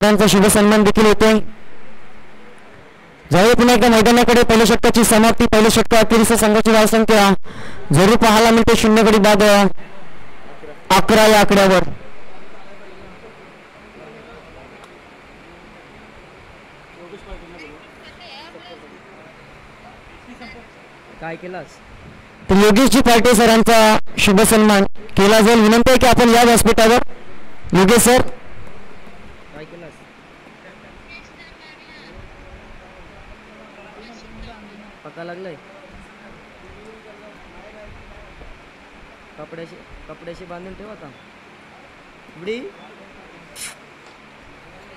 त्यांचा शुभ सन्मान देखील होतोय. जाऊया पुन्हा एकदा मैदानाकडे. पहिल्या षटकाची समाप्ती. पहिल्या षटका अखेरीस संघाची धावसंख्या जरूर पाहायला मिळते 0 गडी बाद 11 या आकड्यावर. काय केलास तर योगेशजी पार्टे सरांचा शुभ सन्मान केला जाईल. विनंती आहे की आपण या व्यासपीठावर. योगेश सर काय केलास पका लागलंय कपड्याशी बांधून ठेव आता उडी.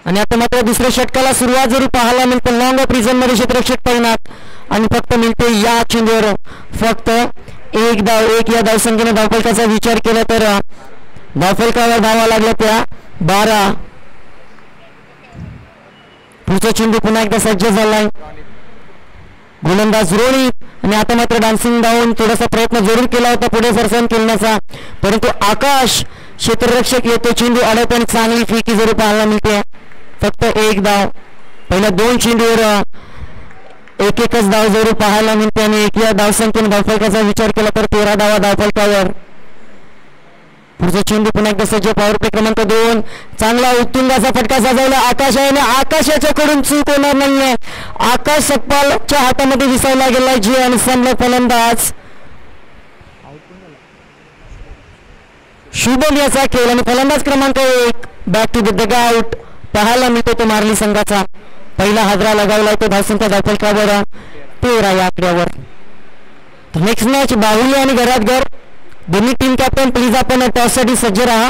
आणि आता मात्र दुसऱ्या षटकाला सुरुवात जरी पाहायला मिळते. लॉंग ऑफ रिझन मध्ये क्षेत्ररक्षक तैनात आणि फक्त मिळते या चेंडूवर फक्त 1 धाव. 1 या धावसंख्येने धावफलकाचा विचार केला तर धावफलकावर धावा लागल्या त्या 12. पुढचा चेंडू पुन्हा एकदा सज्ज झालाय. गोलंदाज रोहित आणि आता मात्र डान्सिंग डाऊन थोडासा प्रयत्न जरूर केला होता पुढे सरसन खेळण्याचा, परंतु आकाश क्षेत्ररक्षक येतो. चेंडू अडवतो आणि चांगली फेकी जरूर पाहायला मिळते. फक्त 1 धाव. पहिल्या 2 चेंडूवर 1-1च धाव जरूर पाहायला मिळते आणि 1 या धावसंख्येने धावफलकाचा विचार केला तर 13 धावा धावफलकावर. पुढचा चेंडू पुन्हा एकदा सज्ज. पॉवर प्ले क्रमांक 2. चांगला उत्तुंगाचा फटका सजवला आकाश आहे आणि आकाश याच्याकडून चूक होणार नाहीये. आकाश सकपालच्या हातामध्ये विसावला गेला जी आणि संघ फलंदाज शुभम याचा खेळ आणि फलंदाज क्रमांक 1 back to the dugout पाहायला मिळतो तो मार्ली संघाचा. पहिला हादरा लगावला तो धावसंख्या धावफलकावर 13 या आकड्यावर. नेक्स्ट मॅच बाहुली आणि घरातघर. दोन्ही टीम कॅप्टन प्लीज आपण टॉससाठी सज्ज राहा.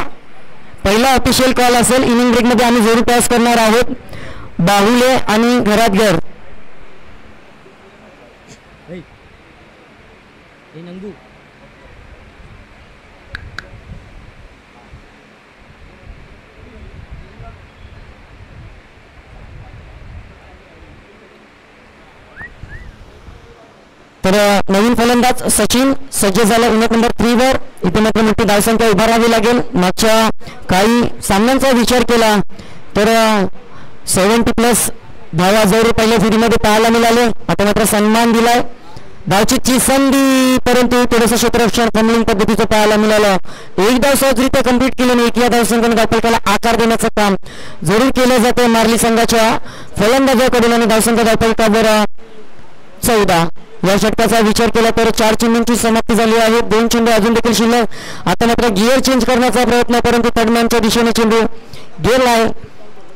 पहिला ऑफिशियल कॉल असेल. इनिंग ब्रेकमध्ये आम्ही जरूर टॉस करणार आहोत. बाहुले आणि घरातघर. तर नवीन फलंदाज सचिन सज्ज झाला विकेट नंबर 3 वर. इथे मात्र मोठी धावसंख्या उभारावी लागेल. मागच्या काही सामन्यांचा विचार केला तर 70+ धावा जरूर पहिल्या फेरीमध्ये पाहायला मिळाले. आता मात्र सन्मान दिलाय. धावचीची संधी परंतु थोडंसं क्षेत्ररक्षण फंबलिंग पद्धतीचं पाहायला मिळालं. 1 धाव सहजरित्या कंप्लीट केल्याने 1 या धावसंख्येने धावफलकाला आकार देण्याचं काम जरूर केलं जातं मार्ली संघाच्या फलंदाजाकडून आणि धावसंख्या धावफलकावर 14. या षटकाचा विचार केला तर 4 चेंडूंची समाप्ती झाली आहे. 2 चेंडू अजून देखील शिल्लक. आता मात्र गिअर चेंज करण्याचा प्रयत्न परंतु तडम्यांच्या दिशेने चेंडू गेलाय.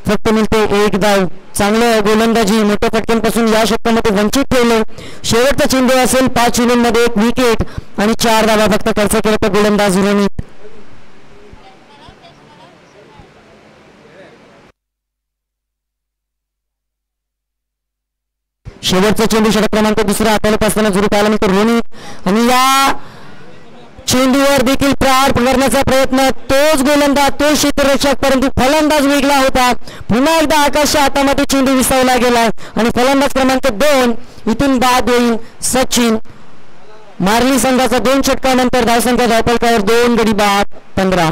फक्त मिळते 1 धाव. चांगलं गोलंदाजी मोठ्या फटक्यांपासून या षटकामध्ये वंचित ठेवलं. शेवटचा चेंडू असेल 5 चेंडूंमध्ये 1 विकेट आणि 4 धावा फक्त खर्च केला तर गोलंदाज रोहित. शेवटचा चेंडू षटक क्रमांक 2 हाताळत असताना जरूर पाहायला मिळतो रोहित आणि या चेंडूवर देखील प्रहार करण्याचा प्रयत्न. तोच गोलंदाज तो क्षेत्ररक्षक परंतु फलंदाज वेगळा होता. पुन्हा एकदा आकाशच्या हातामध्ये चेंडू विसावला गेला आणि फलंदाज क्रमांक 2 इथून बाद होईल सचिन. मार्ली संघाचा 2 षटकानंतर धावसंख्या धावफलकावर 2 गडी बाद 15.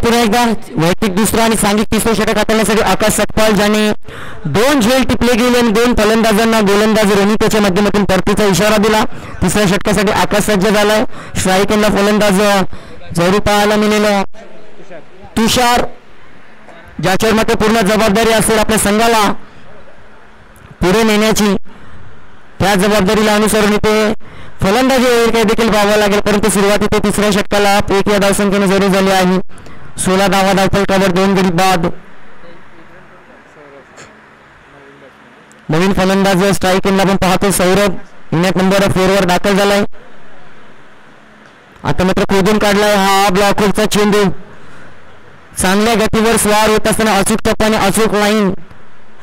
पुन्हा एकदा वैयक्तिक 2रा आणि सांघिक 3रं षटक हाताळण्यासाठी आकाश सकपाल ज्याने 2 झेल टिपले गेले आणि 2 फलंदाजांना गोलंदाज रोहितच्या माध्यमातून परतीचा इशारा दिला. 3ऱ्या षटकासाठी आकाश सज्ज झालाय. स्ट्राईकला फलंदाज जरूर पाहायला मिळाला तुषार ज्याच्यावर मात्र पूर्ण जबाबदारी असेल आपल्या संघाला पुढे नेण्याची. त्या जबाबदारीला अनुसरून इथे फलंदाजी काही देखील पाहावं लागेल परंतु सुरुवातीत 3ऱ्या षटकाला 1 या धावसंख्येने जरूर झाली आहे. 16 धावा धावफलकावर 2 गडी बाद. नवीन फलंदाज स्ट्राईक एंडला पण पाहतो सौरभ विकेट नंबर 4 वर दाखल झालाय. आता मात्र खोदून काढलाय हा ब्लॉकचा चेंडू. चांगल्या गतीवर स्वार होत असताना अचूक टप्प्याने अचूक लाईन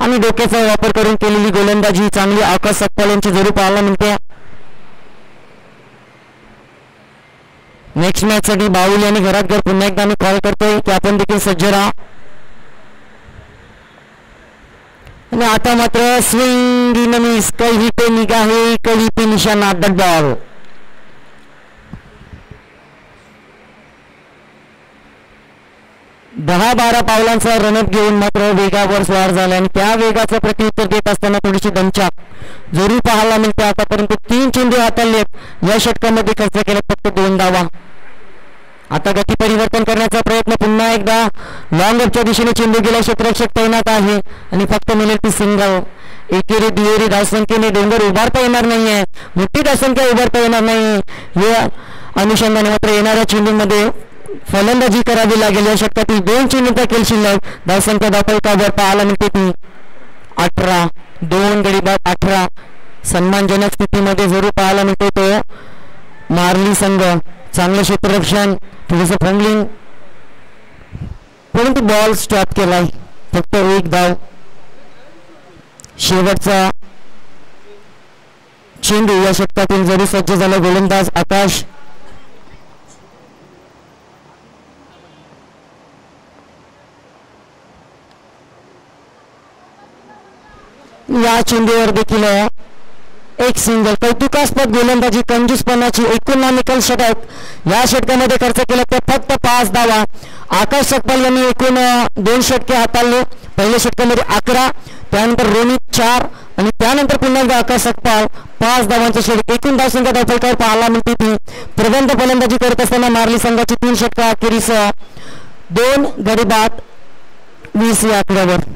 आणि डोक्याचा वापर करून केलेली गोलंदाजी चांगली आकाश सकपाल यांची जरूर पाहायला मिळते. नेक्स्ट मॅच साठी बाहुल यांनी घरात घर पुन्हा एकदा मी कॉल करतोय की आपण देखील सज्ज राहा. आणि आता मात्र स्विंग इन मिस, कहीं पे निगाहे कहीं पे निशाना, डॉट बॉल. दहा 12 पावलांचा रनअप घेऊन मात्र वेगावर स्वार झाला आणि त्या वेगाचं प्रत्युत्तर देत असताना थोडीशी दमछाक जरूर पाहायला मिळते. आतापर्यंत 3 चेंडू हाताळलेत. या षटकामध्ये खर्च केला फक्त 2 धावा. आता गती परिवर्तन करण्याचा प्रयत्न पुन्हा एकदा लॉंग अपच्या दिशेने चेंडू गेला. क्षेत्ररक्षक तैनात आहे आणि फक्त मिळेल ती सिंगल. एकेरी दुहेरी धावसंख्येने डोंगर उभारता येणार नाहीये, मोठी धावसंख्या उभारता येणार नाही. या अनुषंगाने मात्र येणाऱ्या चेंडूमध्ये फलंदाजी करावी लागेल. या षटकातील 2 चेंडूंचा खेळ शिल्लक. धावसंख्या धावफलकावर पाहायला मिळते ती 18. 2 गडी बाद 18. सन्मानजनक स्थितीमध्ये जरूर पाहायला मिळतो तो मारली संघ. चांगलं क्षेत्ररक्षण, थोडंसं फंगलिंग, परंतु बॉल स्टॉप केलाय. फक्त 1 धाव. शेवटचा चेंडू या षटकातून जरूर सज्ज झाला गोलंदाज आकाश. या चेंडूवर देखील एक सिंगल. कौतुकास्पद गोलंदाजी, कंजूसपणाची एकूण नामिकल षटक या षटकामध्ये खर्च केला तर फक्त 5 धावा. आकाश सकपाल यांनी एकूण 2 षटके हाताळले. पहिल्या षटकामध्ये 11, त्यानंतर रोनित 4 आणि त्यानंतर पुन्हा एकदा आकाश सकपाल 5 धावांचे षटक. एकूण धावसंख्या धावफलकावर पाहायला मिळते ती. प्रबंध फलंदाजी करत असताना मारली संघाची 3 षटका अखेरीस 2 गडी बाद 20 या आकड्यावर.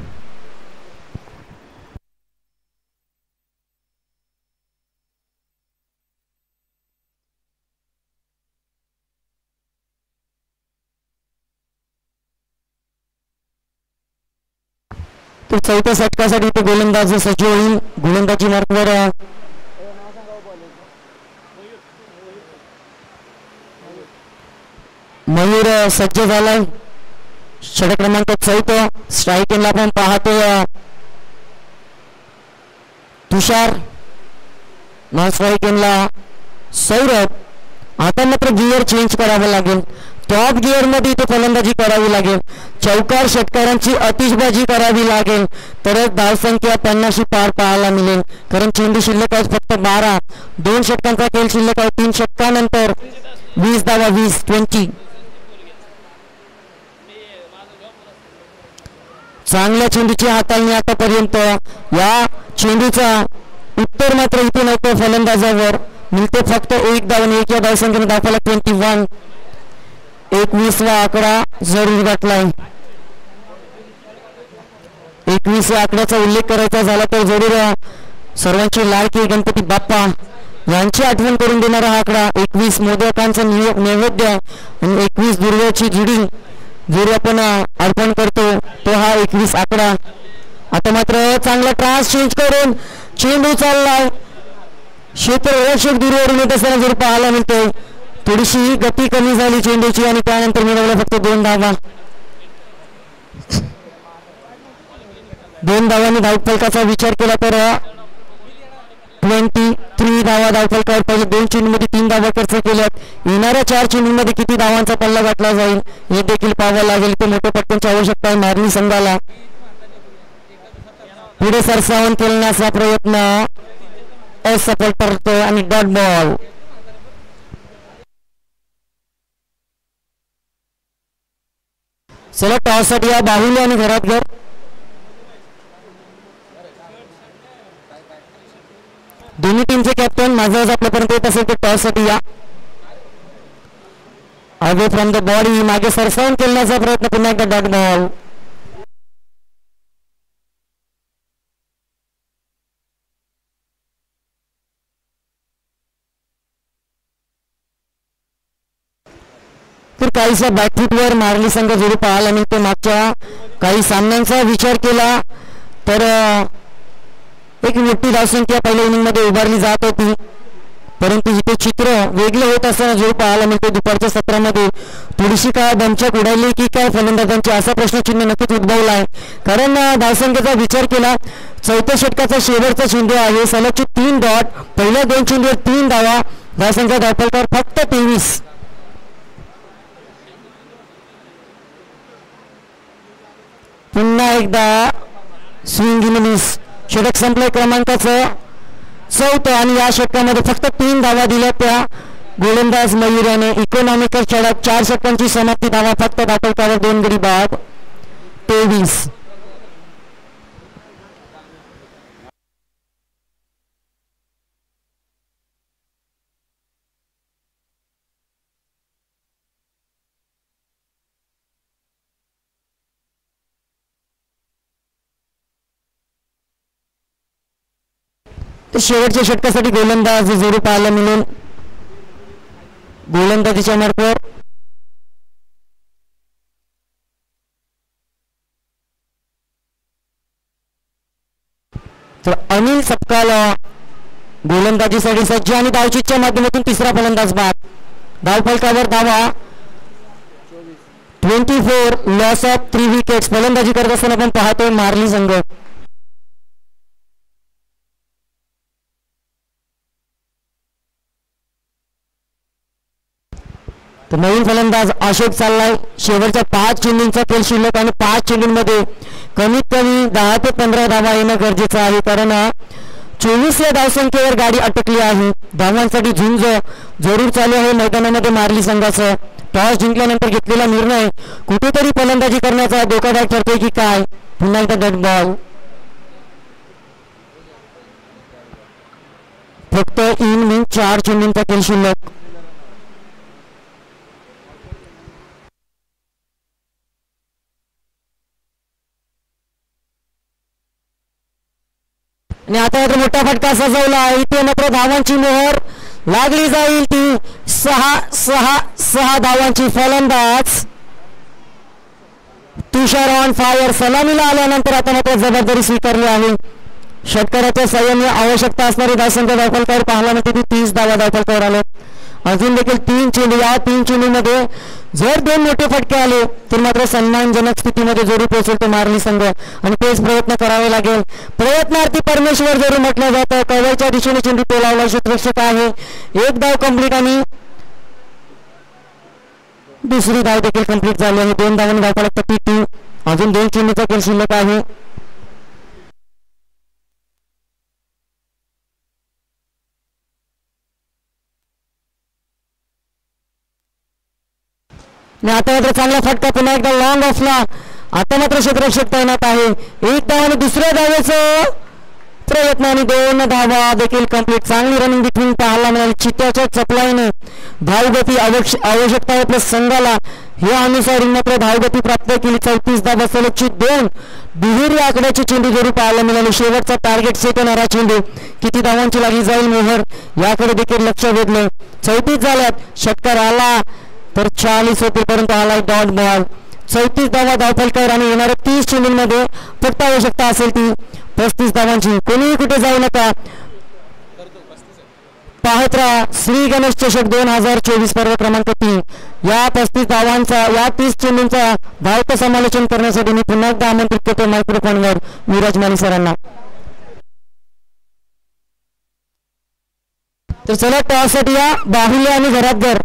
तो चौथ्या षटकासाठी तो गोलंदाज सज्ज होईल. गोलंदाजी मार्कवर मयूर सज्ज झालाय. षटक क्रमांक 4. स्ट्राईक एंडला आपण पाहतोय तुषार. नॉन स्ट्राईक एंडला सौरभ. आता मात्र गिअर चेंज करावं लागेल. टॉप गिअर मध्ये इथे फलंदाजी करावी लागेल. चौकार षटकारांची आतिषबाजी करावी लागेल तरच धावसंख्या 50 पार पाहायला मिळेल. कारण चेंडू शिल्लक आहे फक्त 12. 2 षटकांचा खेळ शिल्लक आहे. 3 षटकानंतर 20 धावा. 20 चांगल्या चेंडूची हाताळणी आतापर्यंत. या चेंडूचा उत्तर मात्र इथे नव्हतं फलंदाजावर. मिळते फक्त 1 धाव आणि 1 या धावसंख्येने दाखवला 21. 21वा आकडा जरूर गाठलाय. 21व्या आकड्याचा उल्लेख करायचा झाला तर जरूर सर्वांचे लाडके गणपती बाप्पा यांची आठवण करून देणारा हा आकडा. 21 मोदकांचा नैवेद्य आणि 21 दुर्व्याची जुडी जरूर आपण अर्पण करतो तो हा 21 आकडा. आता मात्र चांगला ट्रान्स चेंज करून चेंडू चाललाय. क्षेत्ररक्षक दूरवरून येत असताना जरूर पाहायला मिळतोय. थोडीशी गती कमी झाली चेंडूची आणि त्यानंतर मिळवला फक्त 2 धावा. 2 धावांनी धावफलकाचा विचार केला तर 23 धावा धावफलकावर पाहिजे. 2 चेंडूमध्ये 3 धावा खर्च केल्यात. येणाऱ्या 4 चेंडूमध्ये किती धावांचा पल्ला गाठला जाईल हे देखील पाहावं लागेल. ते मोठ्या पट्ट्यांची आवश्यकता आहे मारणी संघाला. पुढे सरसावून खेळण्याचा प्रयत्न असफल ठरतो आणि डॉट बॉल. चला टॉस साठी या बाहुल्या आणि घरात घर. दोन्ही टीमचे कॅप्टन माझं आपल्यापर्यंत येत असेल तर टॉस साठी या. अवे फ्रॉम द बॉडी मागे सरसावून खेळण्याचा प्रयत्न पुन्हा एकदा डॉट बॉल. तर काहीसा बॅकफूटवर मारली संघ जरूर पाहायला मिळते. मागच्या काही सामन्यांचा विचार केला तर एक मोठी धावसंख्या पहिल्या इनिंग मध्ये उभारली जात होती. परंतु इथे चित्र वेगळे होत असताना जो पाहायला मिळते दुपारच्या सत्रामध्ये थोडीशी काय दमछाक उडाली की काय फलंदाजांची असा प्रश्नचिन्ह नक्कीच उद्भवला आहे. कारण धावसंख्येचा विचार केला चौथ्या षटकाचा शेवटचा चेंडू आहे सलगचे 3 डॉट पहिल्या 2 चेंडूवर 3 धावा धावसंख्या धावफलकावर फक्त 23. पुन्हा एकदा स्विंग इन मिस षटक संपलंय क्रमांकाचं 4 आणि या षटकामध्ये फक्त 3 धावा दिल्या त्या गोलंदाज मयूर याने इकॉनॉमिकल षटक 4 षटकांची समाप्ती धावा फक्त धावफलकावर 2 गडी बाद 23. शेवटच्या षटकासाठी गोलंदाज जोरू पाहायला मिळेल. गोलंदाजीच्या मार्गावर तर अनिल सपकाल गोलंदाजीसाठी सज्ज आणि धावचीच्या माध्यमातून तिसरा फलंदाज बाद. धावफलकावर धावा 24 लॉस ऑफ 3 विकेट्स. फलंदाजी करत असताना आपण पाहतोय मार्ली संघ. तर नवीन फलंदाज अशोक चाललाय. शेवटच्या 5 चेंडूंचा खेळ शिल्लक आणि 5 चेंडूंमध्ये कमीत कमी 10 ते 15 धावा येणं गरजेचं आहे कारण 24 या धावसंख्येवर गाडी अटकली आहे. धावांसाठी झुंज जरूर चालू आहे मैदानामध्ये मार्ली संघाचं. टॉस जिंकल्यानंतर घेतलेला निर्णय कुठेतरी फलंदाजी करण्याचा धोकादायक ठरतोय की काय. पुन्हा एकदा डॉट बॉल फक्त इन मीन 4 चेंडूंचा खेळ शिल्लक. आणि आता मात्र मोठा फटका सजवला. इथे मात्र धावांची मोहर लागली जाईल ती 6 धावांची. फलंदाज तुषार ऑन फायर सलामीला आल्यानंतर आता मात्र जबाबदारी स्वीकारली आहे. षटकाराच्या साह्याने आवश्यकता असणारी धावसंख्या धावफलकावर पाहायला मिळते ती 30 धावा धावफलकावर आले. अजून देखील 3 चेंडू. या 3 चेंडूमध्ये जर 2 मोठे फटके आले तर मात्र सन्मानजनक स्थितीमध्ये जरूर पोहोचेल तो मार्ली संघ आणि तेच प्रयत्न करावे लागेल. प्रयत्नार्थी परमेश्वर जरूर म्हटलं जातं. कव्हरच्या दिशेने चेंडू टोलावला. क्षेत्ररक्षक आहे. 1 धाव कंप्लीट आणि दुसरी धाव देखील कंप्लीट झाली आहे. 2 धावांनी धावफलक 32. अजून 2 चेंडूचा खेळ शिल्लक आहे. आता मात्र चांगला फटका पुन्हा एकदा लॉंग ऑफला. आता मात्र क्षेत्ररक्षक तैनात आहे. 1 धाव आणि दुसऱ्या धावेचं प्रयत्न आणि 2 धावा देखील कंप्लीट. चांगली रनिंग देखील पाहायला मिळाली. चित्त्याच्या चपलाईने धावगती आवश्यकता आहे प्लस संघाला या अनुसार मात्र धावगती प्राप्त केली. 34 धावा सलगची 2 दुहेरी आकड्याचे चेंडू जरूर पाहायला मिळाले. शेवटचा टार्गेट सेट होणारा चेंडू किती धावांची लागली जाईल मोहर याकडे देखील लक्ष वेधले. 34 झाल्यात. षटकार आला तर 40 होते परंतु आलाय डॉट बॉल. 34 धावा धावफलकावर आणि येणाऱ्या 30 चेंडूंमध्ये फक्त आवश्यकता असेल ती 35 धावांची. कोणीही कुठे जाऊ नका. पाहत राहा श्री गणेश चषक 2024 पर्व क्रमांक 3. या 35 धावांचा या 30 चेंडूंचा धावतं समालोचन करण्यासाठी मी पुन्हा एकदा आमंत्रित करतो मायक्रोफोनवर विराज माली सरांना. तर चला टॉससाठी या बाहुल्य आणि घरातघर.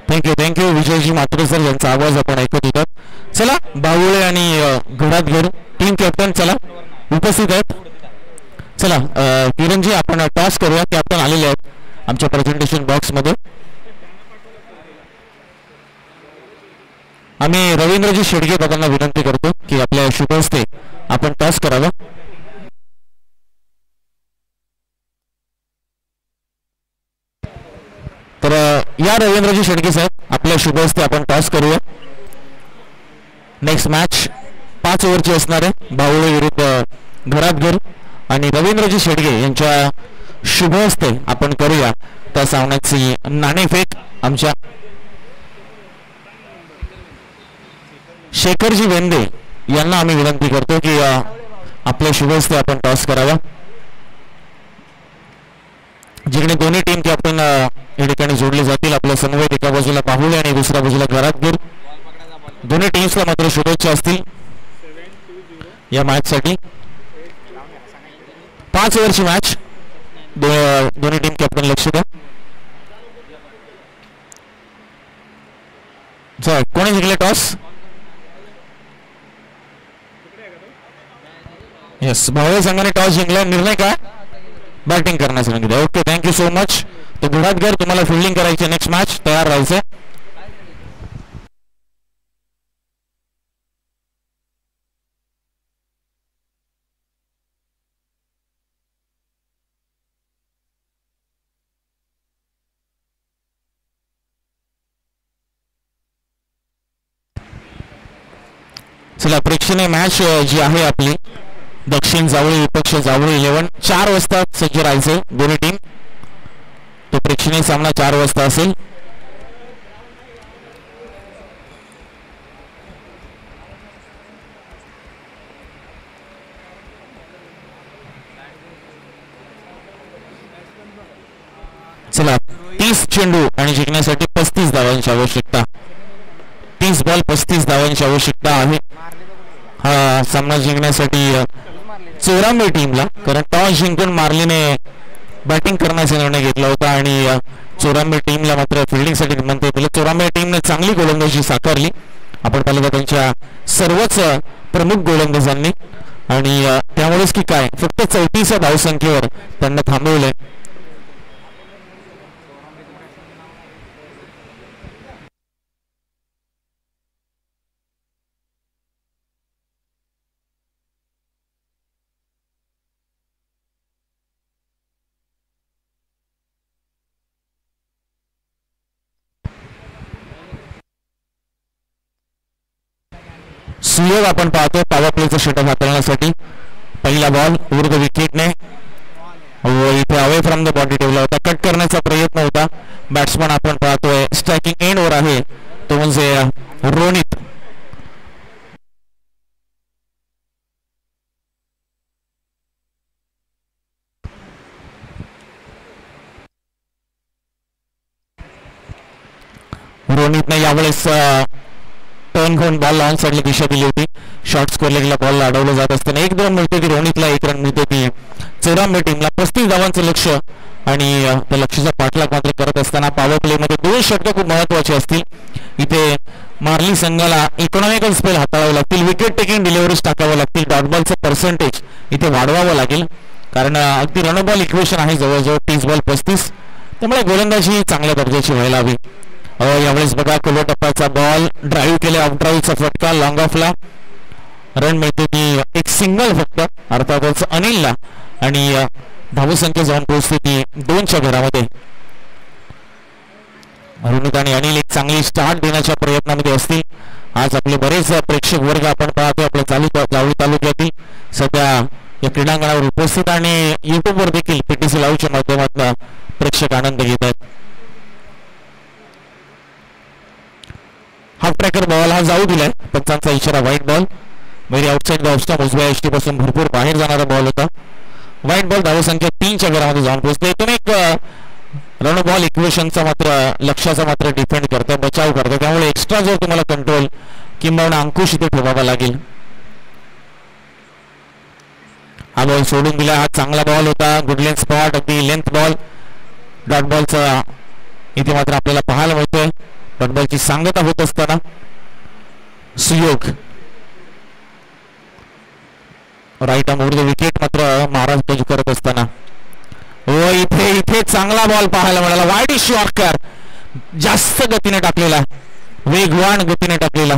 थँक्यू विजयजी मात्रे सर यांचा आवाज आपण ऐकत होता. चला बाहुळे आणि घरातघर टीम कॅप्टन चला उपस्थित आहेत. चला किरणजी आपण टॉस करूया. कॅप्टन आलेले आहेत आमच्या प्रेझेंटेशन बॉक्स मध्ये. आम्ही रवींद्रजी शेडगे दादांना विनंती करतो की आपल्या शुभ हस्ते आपण टॉस करावा. या रवींद्रजी शेडगे साहेब आपल्या शुभ हस्ते आपण टॉस करूया. नेक्स्ट मॅच 5 ओव्हरची असणार आहे. बाहुळे विरुद्ध घरातघर आणि रवींद्रजी शेडगे यांच्या शुभ हस्ते आपण करूया त्या सामन्याची नाणेफेक. आमच्या शेखरजी वेंदे यांना आम्ही विनंती करतो की आपल्या शुभ हस्ते आपण टॉस करावा. जिकडे दोन्ही टीम कॅप्टन या ठिकाणी जोडले जातील. आपल्या समवेत एका बाजूला बाहुळे आणि दुसऱ्या बाजूला घरातघर. दोन्ही टीम्सला मात्र शुभेच्छा असतील या मॅच साठी. 5 ओव्हरची मॅच. दोन्ही टीम कॅप्टन लक्ष द्या. कोणी जिंकले टॉस? येस, भावळे संघाने टॉस जिंकला. निर्णय काय? बॅटिंग करण्यास सांगितलं. Okay, thank you so much. तो घरातघर तुम्हाला फिल्डिंग करायची. नेक्स्ट मॅच तयार राहायचं. चला, प्रेक्षणीय मॅच जी आहे आपली दक्षिण जावळी विपक्ष जावळी 11. 4 वाजता सज्ज राहायचे दोन्ही टीम. तो प्रेक्षणीय सामना 4 वाजता असेल. चला, 30 चेंडू आणि जिंकण्यासाठी 35 धावांची आवश्यकता. 30 बॉल 35 धावांची आवश्यकता आहे हा सामना जिंकण्यासाठी चोरांबे टीमला. कारण टॉस जिंकून मार्लीने बॅटिंग करण्याचा निर्णय घेतला होता आणि चोरांबे टीमला मात्र फिल्डिंगसाठी विनंती केली. चोरांबे टीमने चांगली गोलंदाजी साकारली. आपण पाहिलं त्यांच्या सर्वच प्रमुख गोलंदाजांनी आणि त्यामुळेच की काय फक्त 34 धावसंख्येवर त्यांना थांबवले. सुयोग आपण पाहतो पॉवर प्लेचा षटक हाताळण्यासाठी. पहिला बॉल विरुद्ध विकेटने इथे अवे फ्रॉम द बॉडी ठेवला होता. कट करण्याचा प्रयत्न होता. बॅट्समन आपण पाहतोय स्ट्रायकिंग एंडवर आहे तो म्हणजे रोनित. रोनितने यावेळेस टर्न घेऊन बॉल ऑन साईडला दिशा दिली होती. शॉर्ट स्कोर लेगला बॉल अडवलं जात असताना 1 रन मिळते की रोनितला 1 रन मिळते की चोरांबे टीमला 35 धावांचं लक्ष आणि त्या लक्ष्याचा पाठलाग मात्र करत असताना पॉवर प्ले मध्ये 2 षटकं खूप महत्वाचे असतील. इथे मार्ली संघाला इकॉनॉमिकल स्पेल हाताळावे लागतील. विकेट टेकिंग डिलिव्हरीज टाकावं लागतील. डॉट बॉलचं पर्सेंटेज इथे वाढवावं लागेल कारण अगदी रन बॉल इक्वेशन आहे जवळजवळ 30 बॉल 35. त्यामुळे गोलंदाजी चांगल्या दर्जाची व्हायला हवी. यावेळेस बघा कोलो टप्प्याचा बॉल ड्राईव्ह केले. आउट ड्राईव्हचा फटका लॉंग ऑफला. रन मिळते की एक सिंगल फक्त अर्थातच अनिलला आणि धावसंख्या जाऊन पोहोचते ती 2च्या घरामध्ये. रोनित आणि अनिल एक चांगली स्टार्ट देण्याच्या प्रयत्नामध्ये असतील. आज आपले बरेच प्रेक्षक वर्ग आपण पाहतो आपल्या जावळी तालुक्यातील सध्या या क्रीडांगणावर उपस्थित आणि युट्यूबवर देखील पीटीसी लाईव्हच्या माध्यमातून प्रेक्षक आनंद घेत आहेत. हाफ ट्रॅकर बॉल हा जाऊ दिलाय. पंचांचा इशारा व्हाईट बॉल. मेरी आउटसाइड द ऑफ स्टंप उजव्या एसटी पासून भरपूर बाहेर जाणारा बॉल होता. व्हाईट बॉल धावसंख्या 3च्या घरामध्ये जाऊन पोहोचते. इथून एक रन बॉल इक्वेशनचा मात्र लक्ष्याचा मात्र डिफेंड करतं बचाव करतं. त्यामुळे एक्स्ट्रा जो तुम्हाला कंट्रोल किंबहुना अंकुश इथे ठेवावा लागेल. हा बॉल सोडून दिला. हा चांगला बॉल होता. गुड लेंथ स्पॉट अगदी लेंथ बॉल. डॉट बॉलचा इथे मात्र आपल्याला पाहायला मिळतोय. डॉट बॉलची सांगता होत असताना Suyog right arm over the wicket मात्र महाराज करत असताना इथे चांगला बॉल पाहायला मिळाला. वाईड शॉर्टर जास्त गतीने टाकलेला वेगवान गतीने टाकलेला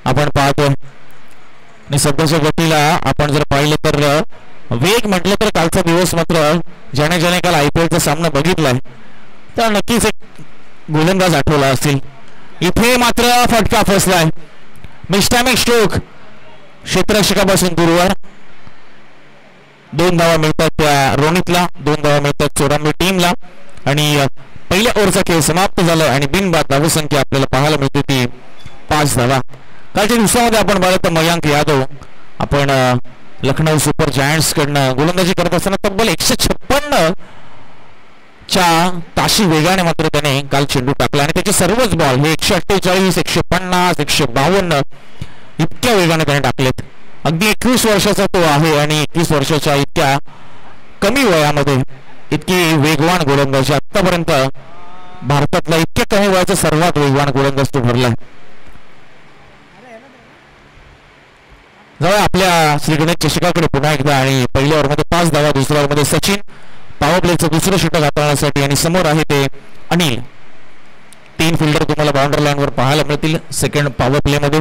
आपण पाहतोय. आणि सध्याच्या गतीला आपण जर पाहिलं तर वेग म्हटलं तर कालचा दिवस मात्र ज्याने काल IPL चा सामना बघितलाय तर नक्कीच एक गोलंदाज आठवला असेल. इथे मात्र फटका फसलाय. मिस्टॅमिक स्ट्रोक क्षेत्ररक्षकापासून दूरवर. 2 धावा मिळतात त्या रोनितला, 2 धावा मिळतात चोरांबे टीमला आणि पहिल्या ओव्हरचा खेळ समाप्त झाला आणि बिनबाद धावसंख्या आपल्याला पाहायला मिळते ती 5 धावा. कालच्या दिवसामध्ये आपण पाहिलं तर मयांक यादव आपण लखनौ सुपर जायंट्स कडनं गोलंदाजी करत असताना तब्बल 156 च्या ताशी वेगाने मात्र त्याने काल चेंडू टाकला आणि त्याचे सर्वच बॉल हे 148, 150, 152 इतक्या वेगाने त्याने टाकलेत. अगदी 21 वर्षाचा तो आहे आणि 21 वर्षाच्या इतक्या कमी वयामध्ये इतकी वेगवान गोलंदाजी आतापर्यंत भारतातला इतक्या कमी वयाचा सर्वात वेगवान गोलंदाज तो ठरलाय. जवळ आपल्या श्री गणेश चषकाकडे पुन्हा एकदा आणि पहिल्या ओव्हरमध्ये 5 धावा, दुसऱ्या ओव्हरमध्ये सचिन पॉवर प्लेचं दुसरं षटक हाताळण्यासाठी आणि समोर आहे ते अनिल. 3 फिल्डर तुम्हाला बाउंड्री लाईनवर पाहायला मिळतील सेकंड पॉवर प्ले मध्ये.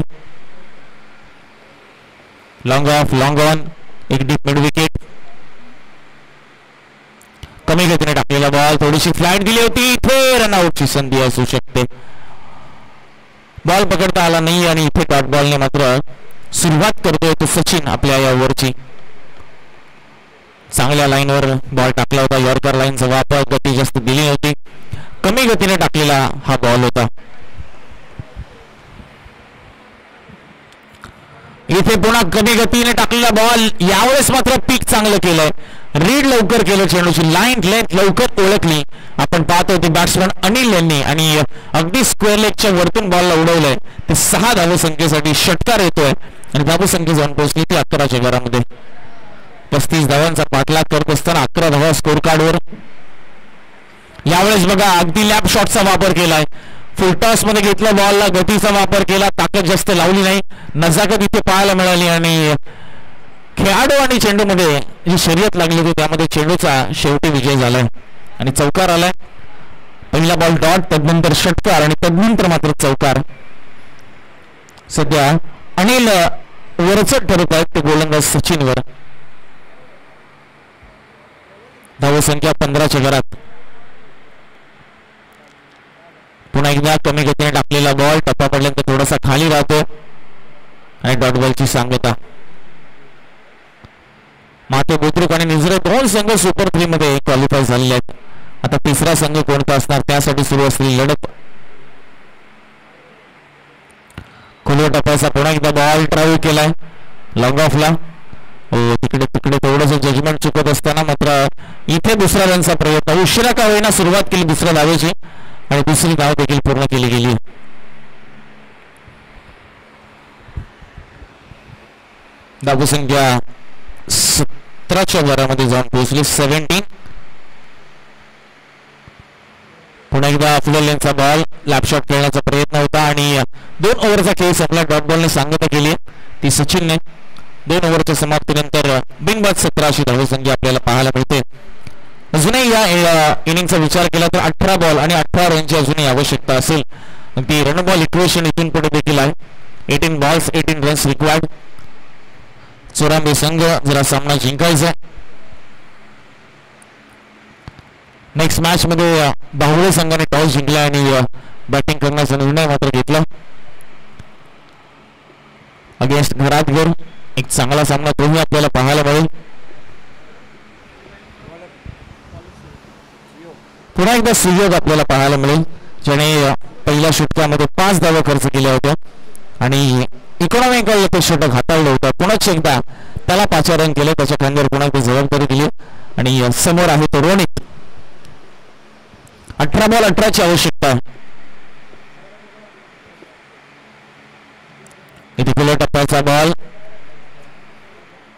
लॉंग ऑफ, लॉंग ऑन, एक डीप मिड विकेट. कमी गतीने टाकलेला बॉल, थोडीशी फ्लाईट दिली होती, इथे रनआउटची संधी असू शकते. बॉल पकडता आला नाही आणि इथे डॉट बॉलने मात्र सुरुवात करतोय तो सचिन आपल्या या ओव्हरची. चांगल्या लाईनवर बॉल टाकला होता. यॉर्कर लाईनचा वापर, गती जास्त दिली होती, कमी गतीने टाकलेला हा बॉल होता. इथे पुन्हा कमी गतीने टाकलेला बॉल, यावेळेस मात्र पीक चांगलं केलंय. रीड लवकर केलं, चेंडूची लाईन लेंथ लवकर ओळखली. आपण पाहतो ते बॅट्समन अनिल यांनी आणि अगदी स्क्वेअर लेगच्या वरतून बॉलला उडवलंय. ते 6 धावसंख्येसाठी षटकार येतोय आणि धावसंख्या जाऊन पोहोचली ती 11च्या घरामध्ये. 35 धावांचा पाठलाग करत असताना 11 धावा स्कोर कार्डवर. यावेळेस बघा अगदी लॅप शॉटचा वापर केलाय. फुलटॉस मध्ये घेतला बॉलला, गतीचा वापर केला, ताकद जास्त लावली नाही, नजाकत इथे पाहायला मिळाली आणि खेळाडू आणि चेंडू मध्ये जी शर्यत लागली होती त्यामध्ये चेंडूचा शेवटी विजय झालाय आणि चौकार आलाय. पहिला बॉल डॉट, तदनंतर षटकार आणि तदनंतर मात्र चौकार. सध्या अनिल वरचढ ठरत आहेत ते गोलंदाज सचिनवर. धावसंख्या 15च्या घरात. पुन्हा एकदा कमी गतीने टाकलेला बॉल, टप्पा पडल्यानंतर थोडासा खाली राहतो आणि डॉट बॉलची सांगता. माते बुद्रुक आणि निजरे 2 संघ सुपर 3 मध्ये क्वालिफाय झालेले आहेत. आता तिसरा संघ कोणता असणार त्यासाठी सुरू असलेली लढत. खुल्या टप्प्याचा पुन्हा एकदा बॉल ड्राईव्ह केलाय लॉंग ऑफला. तिकडे थोडंस जजमेंट चुकत असताना मात्र इथे दुसऱ्या रनचा प्रयत्न, उशिरा का होईना सुरुवात केली दुसऱ्या धावेची आणि दुसरी धाव देखील पूर्ण केली गेली. धावसंख्या 17च्या घरामध्ये जाऊन पोहोचली 17. पुन्हा एकदा फुललेनचा बॉल, लॅप शॉट खेळण्याचा प्रयत्न होता आणि 2 ओव्हरचा खेळ संपला. डॉट बॉलने सांगता केली ती सचिनने. 2 ओव्हरच्या समाप्तीनंतर बिनबाद 17 धावसंख्या आपल्याला पाहायला मिळते. अजूनही या इनिंगचा विचार केला तर 18 बॉल आणि 18 रनची अजूनही आवश्यकता असेल. ती रन बॉल इक्वेशन इथून पुढे देखील आहे. 18 बॉल्स 18 रन्स रिक्वायर्ड. चोरांबे संघ जरा सामना जिंकायचा. नेक्स्ट मॅच मध्ये बाहुळे संघाने टॉस जिंकला आणि बॅटिंग करण्याचा निर्णय मात्र घेतला. अगेन्स्ट घरातघर एक चांगला सामना तोही आपल्याला पाहायला मिळेल. पुन्हा एकदा सुयोग आपल्याला पाहायला मिळेल ज्याने पहिल्या षटकामध्ये 5 धावा खर्च केल्या होत्या आणि इकॉनॉमिकल ते षटक हाताळलं होतं. पुन्हा एकदा त्याला 5 रन केले, त्याच्या खांद्यावर पुन्हा एकदा जबाबदारी दिली आणि समोर आहे तो रोनित. 18 बॉल 18ची आवश्यकता. इथे खुल्या टप्प्याचा बॉल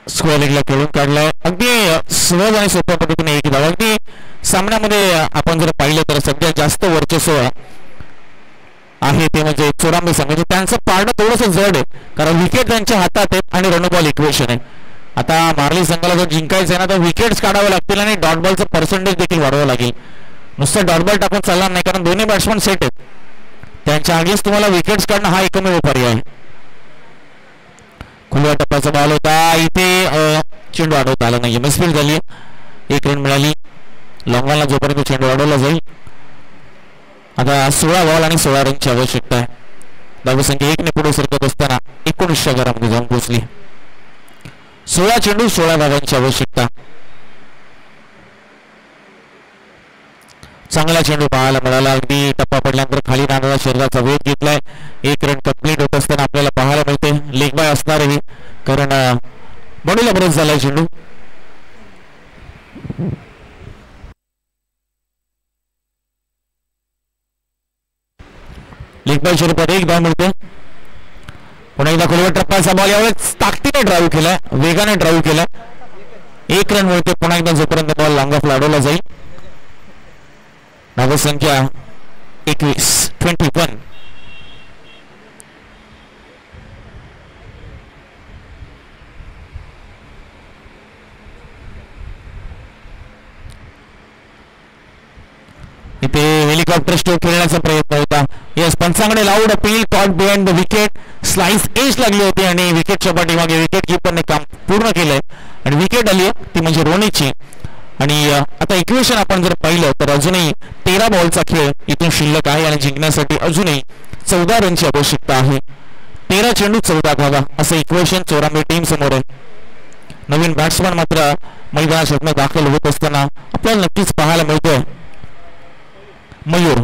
स्क्वेअर लेगला खेळून काढलाय. अगदी सहज आणि सोप्या पद्धतीने एक धाव. अगदी सामन्यामध्ये आपण जर पाहिलं तर सध्या जास्त वर्चस्व आहे ते म्हणजे चोरांबे संघाचे. त्यांचं पारडं थोडंसं जड आहे कारण विकेट त्यांच्या हातात आहेत आणि रन बॉल इक्वेशन आहे. आता मार्ली संघाला जर जिंकायचं आहे ना तर विकेट्स काढावे लागतील आणि डॉट बॉलचं पर्सेंटेज देखील वाढवावं लागेल. नुसतं डॉट बॉल टाकून चालणार नाही कारण दोन्ही बॅट्समन सेट आहेत. त्यांच्या आगीच तुम्हाला विकेट्स काढणं हा एकमेव पर्याय आहे. खुल्या टप्प्याचा बॉल होता, इथे चेंडू अडवता आला नाही, मिसफील्ड झाली. 1 रन मिळाली. लॉंगॉनला जोपर्यंत चेंडू अडवला जाईल आता 16 बॉल आणि 16 रनची आवश्यकता आहे. धावसंख्या 1 ने पुढे सरकत असताना 19 घरामध्ये जाऊन पोहोचली. 16 चेंडू 16 धावांची आवश्यकता. चांगला चेंडू पाहायला मिळाला. अगदी टप्पा पडल्यानंतर खाली नाणारा शरीराचा वेध घेतलाय. 1 रन कंप्लीट होत असताना आपल्याला पाहायला मिळते. लेग बाय असणारही, कारण बॉडीला बरंच झालाय चेंडू. लेग बाय स्वरूपात 1 धाव मिळते. पुन्हा एकदा खोलवर टप्प्याचा बॉल यावेळेस ताकदीने ड्राईव्ह केलाय, वेगाने ड्राईव्ह केलाय. 1 रन मिळते. पुन्हा एकदा जोपर्यंत बॉल लॉंग ऑफ लाडवला जाईल. धावसंख्या 21. इथे हेलिकॉप्टर स्ट्रोक खेळण्याचा प्रयत्न होता. यस, पंचांकडे loud appeal. Caught behind the wicket. Slice edge लागली होती आणि विकेटच्या पाठीमागे विकेट किपरने काम पूर्ण केलंय आणि विकेट आली ती म्हणजे रोनीची. आणि आता इक्वेशन आपण जर पाहिलं तर अजूनही 13 बॉलचा खेळ इथून शिल्लक आहे आणि जिंकण्यासाठी अजूनही 14 रनची आवश्यकता आहे. 13 चेंडू 14 धावा असं इक्वेशन चोरांबे टीम समोर आहे. नवीन बॅट्समन मात्र मैदानात दाखल होत असताना आपल्याला नक्कीच पाहायला मिळतोय मयूर.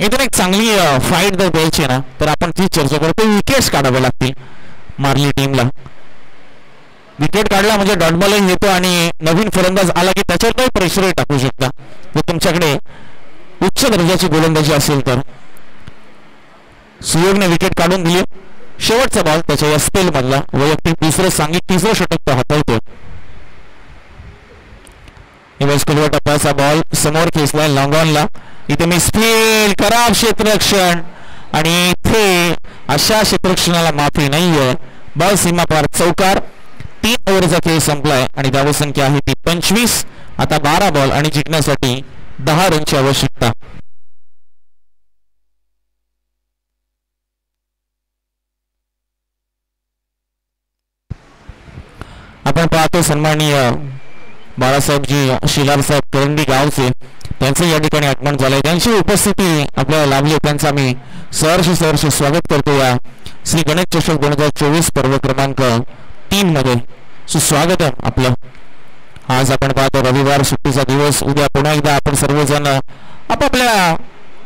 इथून एक चांगली फाईट जर द्यायची ना तर आपण ती चर्चा करतो. विकेट्स काढावे लागतील मार्ली टीमला. विकेट काढला म्हणजे डॉट बॉलिंग येतो आणि नवीन फलंदाज आला की त्याच्यावर काही प्रेशरही टाकू शकता जर तुमच्याकडे उच्च दर्जाची गोलंदाजी असेल तर. सुयोगने विकेट काढून दिली. शेवटचा बॉल त्याच्या या स्पेल मधला वैयक्तिक तिसरं षटक तो हाताळतो. टप्प्याचा बॉल समोर खेचलाय लॉंग ऑनला. इथे मिसफील्ड, खराब क्षेत्ररक्षण आणि इथे अशा क्षेत्ररक्षणाला माफी नाहीये. बॉल सीमा पार चौकार. 3 ओव्हरचा खेळ संपलाय आणि धावसंख्या आहे ती 25. आता 12 बॉल आणि जिंकण्यासाठी 10 रनची आवश्यकता. आपण पाहतो सन्माननीय बाळासाहेबजी शिलार साहेब करंडी गावचे, त्यांचं या ठिकाणी आगमन झालंय. त्यांची उपस्थिती आपल्याला लाभली. त्यांचं आम्ही सहर्ष स्वागत करतो या श्री गणेश चषक 2024 पर्व क्रमांक 3 मध्ये. सुस्वागत आहे आपलं. आज आपण पाहतो रविवार, सुट्टीचा दिवस. उद्या पुन्हा एकदा आपण सर्वजण आपापल्या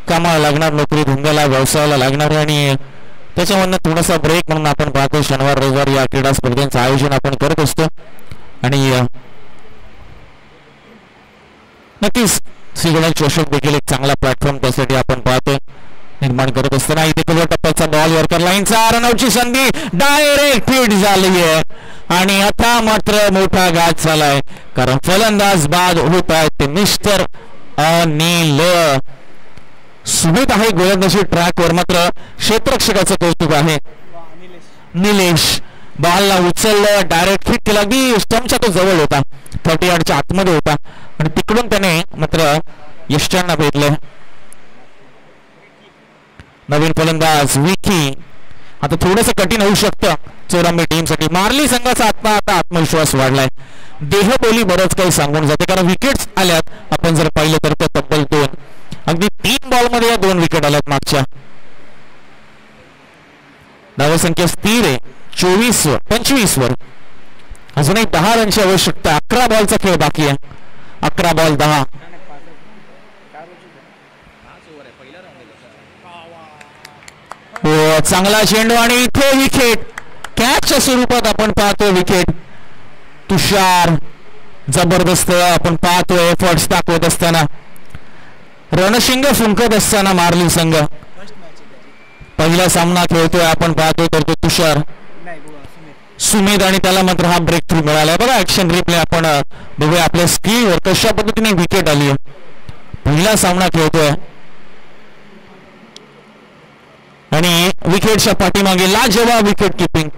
कामाला लागणार, नोकरी धंद्याला व्यवसायाला लागणार आणि त्याच्यामधनं थोडासा ब्रेक म्हणून आपण पाहतो शनिवार रविवार या क्रीडा स्पर्धेचं आयोजन आपण करत असतो. आणि नक्कीच श्री गणेश चषक देखील एक चांगला प्लॅटफॉर्म त्यासाठी आपण पाहतोय निर्माण करत असताना. इथे पहिल्या टप्प्याचा बॉल यॉर्कर लाईनचा रनआउटची संधी डायरेक्ट हिट झाली आहे आणि आता मात्र मोठा घात झालाय कारण फलंदाज बाद होत आहेत ते मिस्टर अनिल सुमित आहे गोलंदाजी ट्रॅकवर. मात्र क्षेत्ररक्षकाचं कौतुक आहे निलेश. बॉलला उचललं, डायरेक्ट हिट केला. अगदी स्टंपच्या तो जवळ होता, 30 यार्डच्या आतमध्ये होता आणि तिकडून त्याने मात्र यष्टांना भेटलं. नवीन फलंदाज विकी. आता थोडंसं कठीण होऊ शकतं चोरांबे टीमसाठी. मार्ली संघाचा आता आत्मविश्वास वाढलाय. देहबोली बरंच काही सांगून जाते कारण विकेट्स आल्यात. आपण जर पाहिलं तर त्या तब्बल 2 अगदी 3 बॉलमध्ये या 2 विकेट आल्यात मागच्या. धावसंख्या स्थिर आहे 25 वर. अजून एक 10 रनची आवश्यकता. 11 बॉलचा खेळ बाकी आहे. 11 बॉल 10. चांगला चेंडू आणि इथे विकेट. कॅचच्या स्वरूपात आपण पाहतोय विकेट. तुषार जबरदस्त आपण पाहतोय एफर्ट्स दाखवत असताना, रणशिंग फुंकत असताना मार्ली संघ पहिला सामना खेळतोय आपण पाहतोय तर तो तुषार सुमित आणि त्याला मात्र हा ब्रेक थ्रू मिळाला. बघा ऍक्शन रिप्ले आपण बघूया आपल्या स्क्रीनवर कशा पद्धतीने विकेट आली. पहिला सामना खेळतोय आणि विकेटच्या पाठीमागे लाजवाब विकेट किपिंग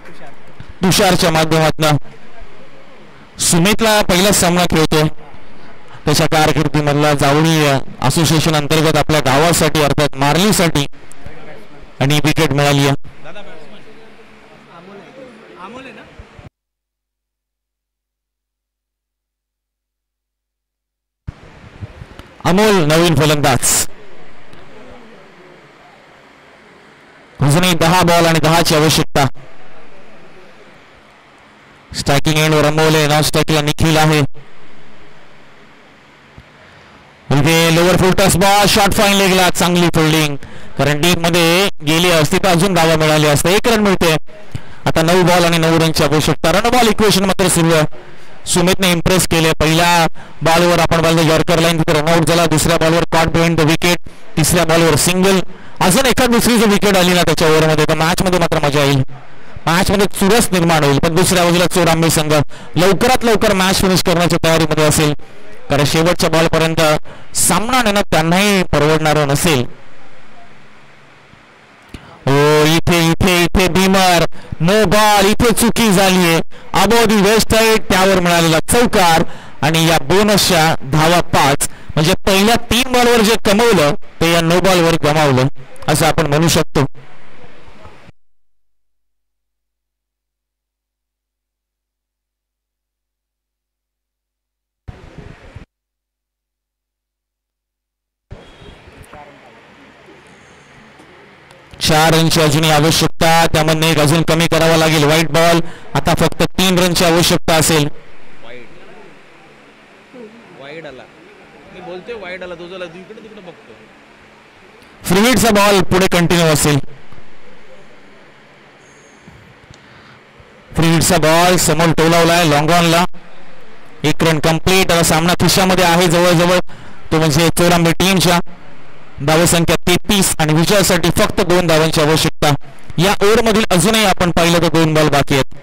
तुषारच्या माध्यमातून. सुमितला पहिला सामना खेळतोय त्याच्या कारकिर्दीमधला जावळी असोसिएशन अंतर्गत आपल्या गावासाठी अर्थात मार्लीसाठी आणि विकेट मिळाली आहे. अमोल नवीन फलंदाज. अजूनही 10 बॉल आणि 10ची आवश्यकता. स्ट्रायकिंग एंडवर अमोल आहे, नॉन स्ट्राईकला निखिल आहे. Lower full touch ball, short fine लेगला, चांगली फिल्डिंग, कारण डीप मध्ये गेली असती तर अजून धावा मिळाली असते. 1 रन मिळते. आता 9 बॉल आणि 9 रनची आवश्यकता. रन बॉल इक्वेशन मात्र सुरू आहे. सुमितने इम्प्रेस केले. पहिल्या बॉलवर आपण पाहिलं यॉर्कर लाईन, तिथे रनआउट झाला. दुसऱ्या बॉलवर कॉट बिहाइंड द विकेट. तिसऱ्या बॉलवर सिंगल. अजून एखाद दुसरी जर विकेट आली ना त्याच्या ओव्हरमध्ये तर मॅच मध्ये मात्र मजा येईल. मॅच मध्ये चुरस निर्माण होईल. पण दुसऱ्या बाजूला चोरांबे संघ लवकरात लवकर मॅच फिनिश करण्याच्या तयारीमध्ये असेल, कारण शेवटच्या बॉल पर्यंत सामना नेणं त्यांनाही परवडणार नसेल. इथे इथे इथे बीमर, नो बॉल, इथे चुकी झालीये. अबो दी वेस्ट साइड, त्यावर मिळालेला चौकार आणि या बोनसच्या धावा 5. म्हणजे पहिल्या 3 बॉलवर जे कमवलं ते या 9 बॉलवर गमावलं असं आपण म्हणू शकतो. चार रनची अजूनही आवश्यकता. त्यामध्ये एक अजून कमी करावा लागेल. White ball. आता फक्त 3 रनची आवश्यकता असेल. वाईड आला, मी बोलतोय वाईड आला, तुझा इकडे तिकडे बघतो. फ्रीहिटचा बॉल पुढे कंटिन्यू असेल. फ्रीहिटचा बॉल समोर टोलावलाय लॉंग ऑनला. 1 run complete. आता सामना खिशामध्ये आहे जवळजवळ, तो म्हणजे चोरांबे टीमच्या. धावसंख्या 33 आणि विजयासाठी फक्त 2 धावांची आवश्यकता. या ओव्हर मधील अजूनही आपण पाहिलं तर 2 बॉल बाकी आहेत.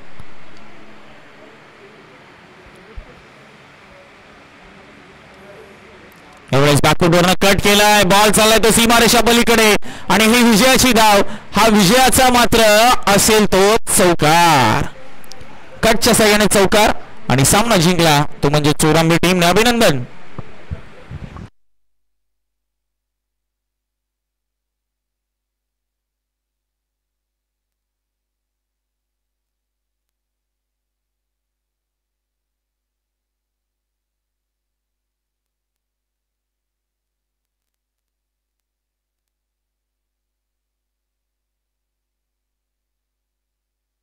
एवढेच बॅकफुटवरनं कट केलाय. बॉल चाललाय तो सीमारेषा पलीकडे आणि ही विजयाची धाव. हा विजयाचा मात्र असेल तो चौकार. कटच्या सहाय्याने चौकार आणि सामना जिंकला तो म्हणजे चोरांबे टीमने. अभिनंदन.